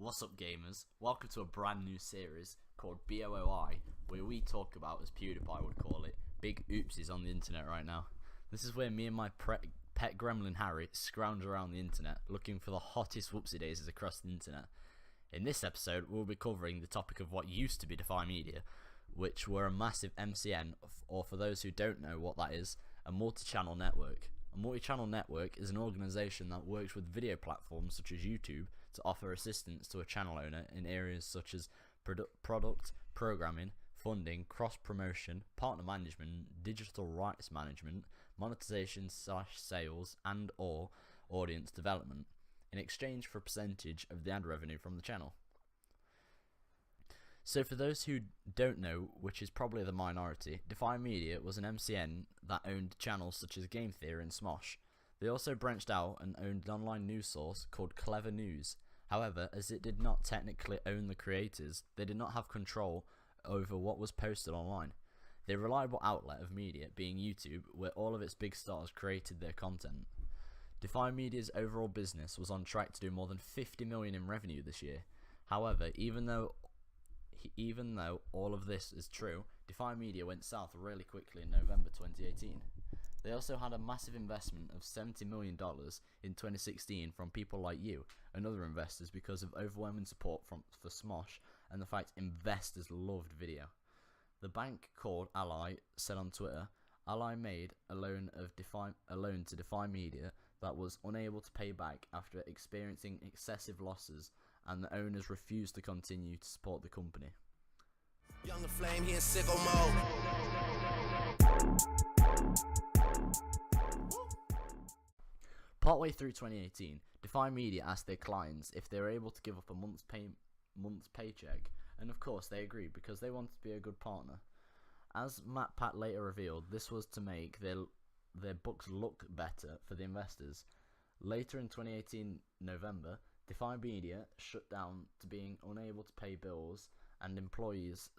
What's up, gamers? Welcome to a brand new series called BOOI, where we talk about, as PewDiePie would call it, big oopsies on the internet right now. This is where me and my pet gremlin Harry scrounge around the internet looking for the hottest whoopsie daisies across the internet. In this episode, we'll be covering the topic of what used to be Defy Media, which were a massive MCN, or for those who don't know what that is, a multi-channel network. A multi-channel network is an organisation that works with video platforms such as YouTube to offer assistance to a channel owner in areas such as product, programming, funding, cross-promotion, partner management, digital rights management, monetization/sales and or audience development, in exchange for a percentage of the ad revenue from the channel. So for those who don't know, which is probably the minority, Defy Media was an MCN that owned channels such as Game Theory and Smosh. They also branched out and owned an online news source called Clever News. However, as it did not technically own the creators, they did not have control over what was posted online. The reliable outlet of media being YouTube, where all of its big stars created their content. Defy Media's overall business was on track to do more than 50 million in revenue this year. However, even though all of this is true, Defy Media went south really quickly in November 2018. They also had a massive investment of $70 million in 2016 from people like you and other investors because of overwhelming support for Smosh and the fact investors loved video. The bank called Ally said on Twitter, Ally made a loan to Defy Media that was unable to pay back after experiencing excessive losses, and the owners refused to continue to support the company. Young Flame here in sicko mode. Partway through 2018, Defy Media asked their clients if they were able to give up a month's paycheck, and of course they agreed because they wanted to be a good partner. As MatPat later revealed, this was to make their books look better for the investors. Later in 2018 November, Defy Media shut down to being unable to pay bills and employees.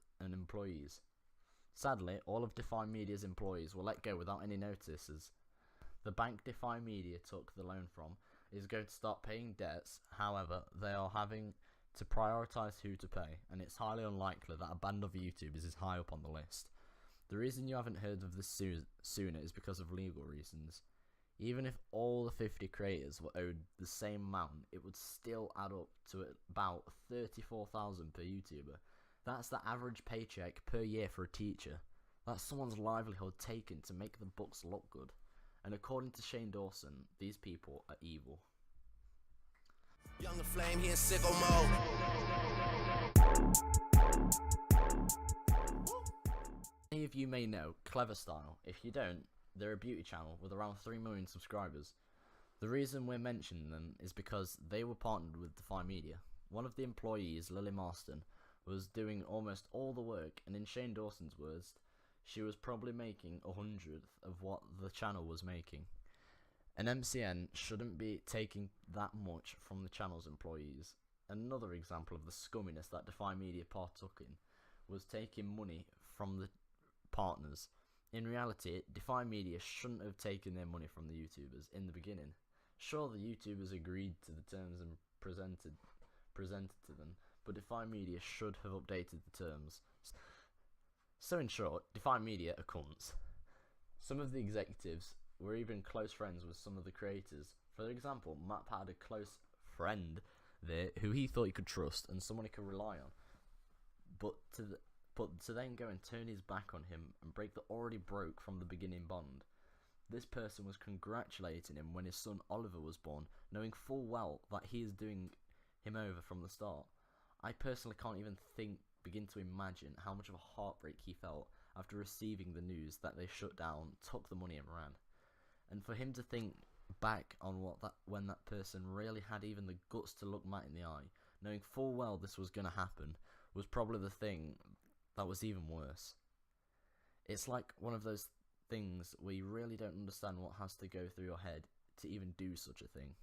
Sadly, all of Defy Media's employees were let go without any notices. The bank Defy Media took the loan from is going to start paying debts. However, they are having to prioritise who to pay, and it's highly unlikely that a band of YouTubers is high up on the list. The reason you haven't heard of this sooner is because of legal reasons. Even if all the 50 creators were owed the same amount, it would still add up to about $34,000 per YouTuber. That's the average paycheck per year for a teacher. That's someone's livelihood taken to make the books look good. And according to Shane Dawson, these people are evil. Young Flame here in sicko mode. Many of you may know Clever Style. If you don't, they're a beauty channel with around 3 million subscribers. The reason we're mentioning them is because they were partnered with Defy Media. One of the employees, Lily Marston, was doing almost all the work, and in Shane Dawson's words, she was probably making 100th of what the channel was making. An MCN shouldn't be taking that much from the channel's employees. Another example of the scumminess that Defy Media partook in was taking money from the partners. In reality, Defy Media shouldn't have taken their money from the YouTubers in the beginning. Sure, the YouTubers agreed to the terms and presented to them, but Defy Media should have updated the terms. So in short, Defy Media are cunts. Some of the executives were even close friends with some of the creators. For example, Matt had a close friend there who he thought he could trust and someone he could rely on. But to then go and turn his back on him and break the already broke from the beginning bond. This person was congratulating him when his son Oliver was born, knowing full well that he is doing him over from the start. I personally can't even begin to imagine how much of a heartbreak he felt after receiving the news that they shut down, took the money and ran. And for him to think back on when that person really had even the guts to look Matt in the eye, knowing full well this was going to happen, was probably the thing that was even worse. It's like one of those things where you really don't understand what has to go through your head to even do such a thing.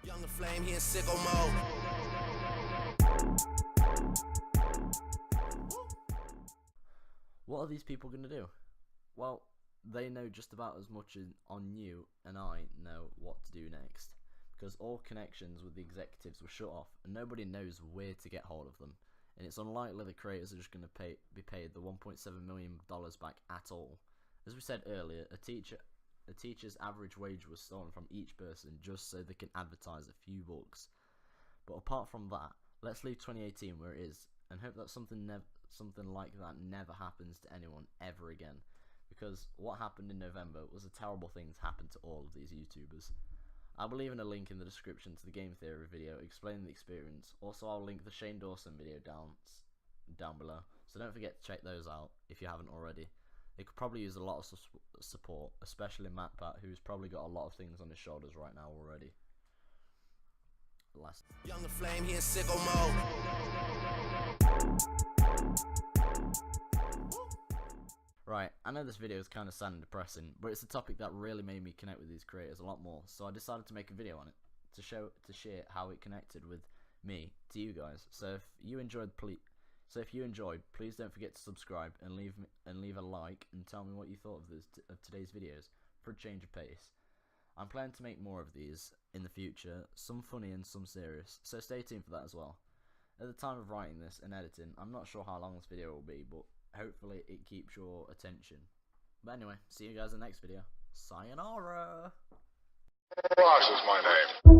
Young Flame here in sicko mode. What are these people going to do? Well, they know just about as much on you and I know what to do next. because all connections with the executives were shut off and nobody knows where to get hold of them, and it's unlikely the creators are just going to be paid the $1.7 million back at all. As we said earlier, a teacher's average wage was stolen from each person just so they can advertise a few books. But apart from that, let's leave 2018 where it is and hope that something like that never happens to anyone ever again, because what happened in November was a terrible thing to happen to all of these YouTubers. I'll be leaving a link in the description to the game theory video explaining the experience. Also, I'll link the Shane Dawson video down below, so don't forget to check those out if you haven't already. They could probably use a lot of support, especially MatPat, who's probably got a lot of things on his shoulders right now already. Younger flame, he in sicko mode. Right, I know this video is kind of sad and depressing, but it's a topic that really made me connect with these creators a lot more, so I decided to make a video on it to share how it connected with me to you guys. So if you enjoyed, please don't forget to subscribe and leave a like and tell me what you thought of today's videos for a change of pace. I'm planning to make more of these in the future, some funny and some serious, so stay tuned for that as well. At the time of writing this and editing, I'm not sure how long this video will be, but hopefully it keeps your attention. But anyway, see you guys in the next video. Sayonara! Ross is my name.